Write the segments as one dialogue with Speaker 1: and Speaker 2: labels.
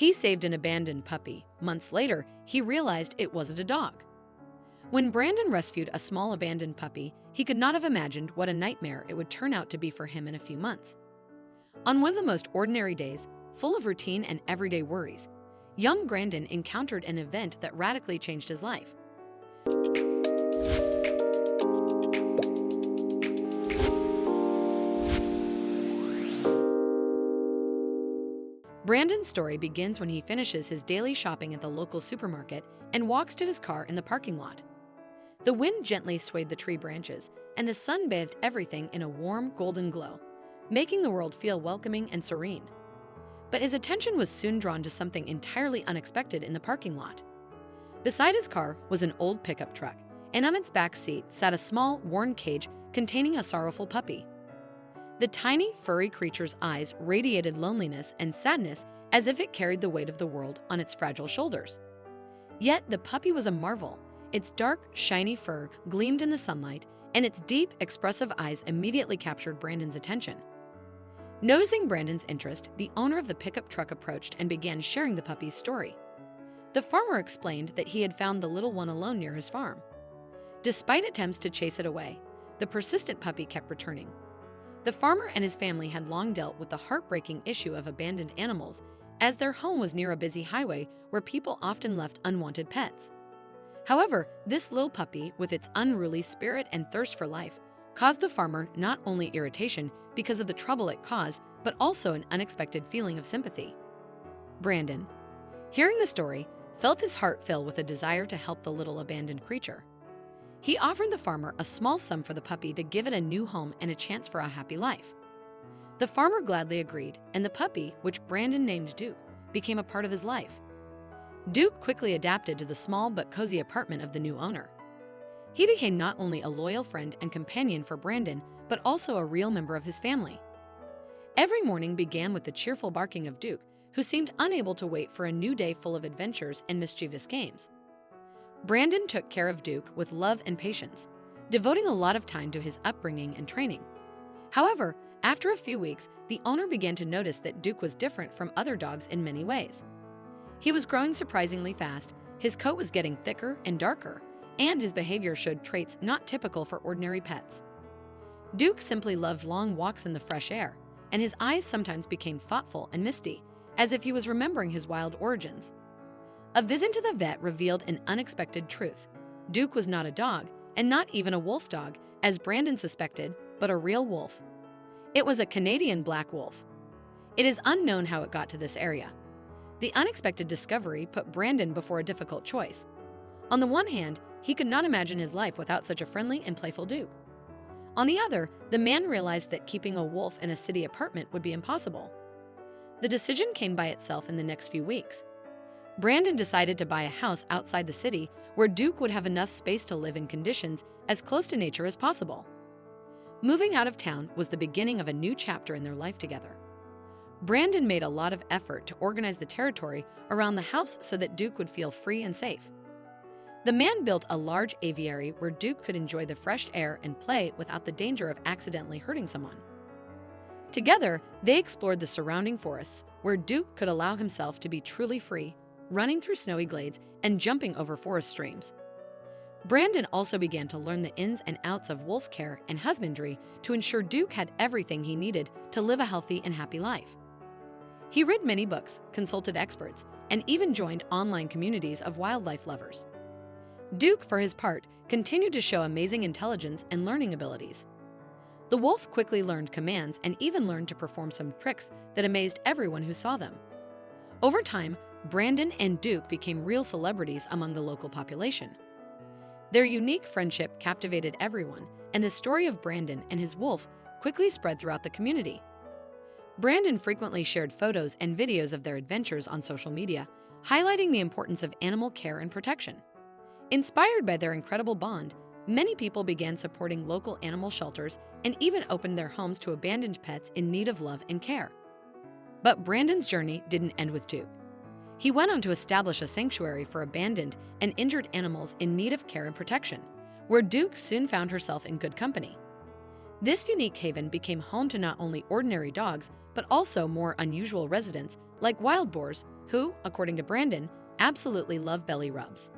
Speaker 1: He saved an abandoned puppy. Months later, he realized it wasn't a dog. When Brandon rescued a small abandoned puppy, he could not have imagined what a nightmare it would turn out to be for him in a few months. On one of the most ordinary days, full of routine and everyday worries, young Brandon encountered an event that radically changed his life. Brandon's story begins when he finishes his daily shopping at the local supermarket and walks to his car in the parking lot. The wind gently swayed the tree branches, and the sun bathed everything in a warm, golden glow, making the world feel welcoming and serene. But his attention was soon drawn to something entirely unexpected in the parking lot. Beside his car was an old pickup truck, and on its back seat sat a small, worn cage containing a sorrowful puppy. The tiny, furry creature's eyes radiated loneliness and sadness as if it carried the weight of the world on its fragile shoulders. Yet the puppy was a marvel. Its dark, shiny fur gleamed in the sunlight, and its deep, expressive eyes immediately captured Brandon's attention. Noticing Brandon's interest, the owner of the pickup truck approached and began sharing the puppy's story. The farmer explained that he had found the little one alone near his farm. Despite attempts to chase it away, the persistent puppy kept returning. The farmer and his family had long dealt with the heartbreaking issue of abandoned animals, as their home was near a busy highway where people often left unwanted pets. However, this little puppy, with its unruly spirit and thirst for life, caused the farmer not only irritation because of the trouble it caused, but also an unexpected feeling of sympathy. Brandon, hearing the story, felt his heart fill with a desire to help the little abandoned creature. He offered the farmer a small sum for the puppy to give it a new home and a chance for a happy life. The farmer gladly agreed, and the puppy, which Brandon named Duke, became a part of his life. Duke quickly adapted to the small but cozy apartment of the new owner. He became not only a loyal friend and companion for Brandon, but also a real member of his family. Every morning began with the cheerful barking of Duke, who seemed unable to wait for a new day full of adventures and mischievous games. Brandon took care of Duke with love and patience, devoting a lot of time to his upbringing and training. However, after a few weeks, the owner began to notice that Duke was different from other dogs in many ways. He was growing surprisingly fast, his coat was getting thicker and darker, and his behavior showed traits not typical for ordinary pets. Duke simply loved long walks in the fresh air, and his eyes sometimes became thoughtful and misty, as if he was remembering his wild origins. A visit to the vet revealed an unexpected truth. Duke was not a dog, and not even a wolf dog, as Brandon suspected, but a real wolf. It was a Canadian black wolf. It is unknown how it got to this area. The unexpected discovery put Brandon before a difficult choice. On the one hand, he could not imagine his life without such a friendly and playful Duke. On the other, the man realized that keeping a wolf in a city apartment would be impossible. The decision came by itself in the next few weeks. Brandon decided to buy a house outside the city where Duke would have enough space to live in conditions as close to nature as possible. Moving out of town was the beginning of a new chapter in their life together. Brandon made a lot of effort to organize the territory around the house so that Duke would feel free and safe. The man built a large aviary where Duke could enjoy the fresh air and play without the danger of accidentally hurting someone. Together, they explored the surrounding forests where Duke could allow himself to be truly free, running through snowy glades and jumping over forest streams. Brandon also began to learn the ins and outs of wolf care and husbandry to ensure Duke had everything he needed to live a healthy and happy life. He read many books, consulted experts, and even joined online communities of wildlife lovers. Duke, for his part, continued to show amazing intelligence and learning abilities. The wolf quickly learned commands and even learned to perform some tricks that amazed everyone who saw them. Over time, Brandon and Duke became real celebrities among the local population. Their unique friendship captivated everyone, and the story of Brandon and his wolf quickly spread throughout the community. Brandon frequently shared photos and videos of their adventures on social media, highlighting the importance of animal care and protection. Inspired by their incredible bond, many people began supporting local animal shelters and even opened their homes to abandoned pets in need of love and care. But Brandon's journey didn't end with Duke. He went on to establish a sanctuary for abandoned and injured animals in need of care and protection, where Duke soon found herself in good company. This unique haven became home to not only ordinary dogs, but also more unusual residents like wild boars, who, according to Brandon, absolutely love belly rubs.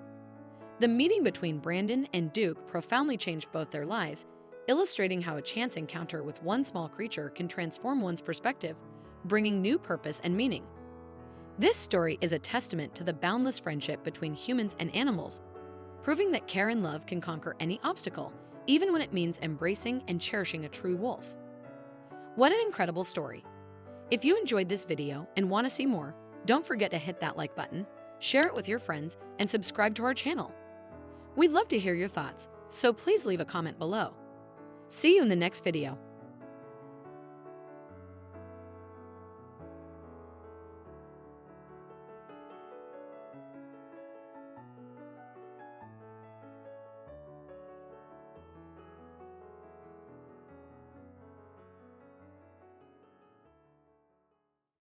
Speaker 1: The meeting between Brandon and Duke profoundly changed both their lives, illustrating how a chance encounter with one small creature can transform one's perspective, bringing new purpose and meaning. This story is a testament to the boundless friendship between humans and animals, proving that care and love can conquer any obstacle, even when it means embracing and cherishing a true wolf. What an incredible story! If you enjoyed this video and want to see more, don't forget to hit that like button, share it with your friends, and subscribe to our channel. We'd love to hear your thoughts, so please leave a comment below. See you in the next video.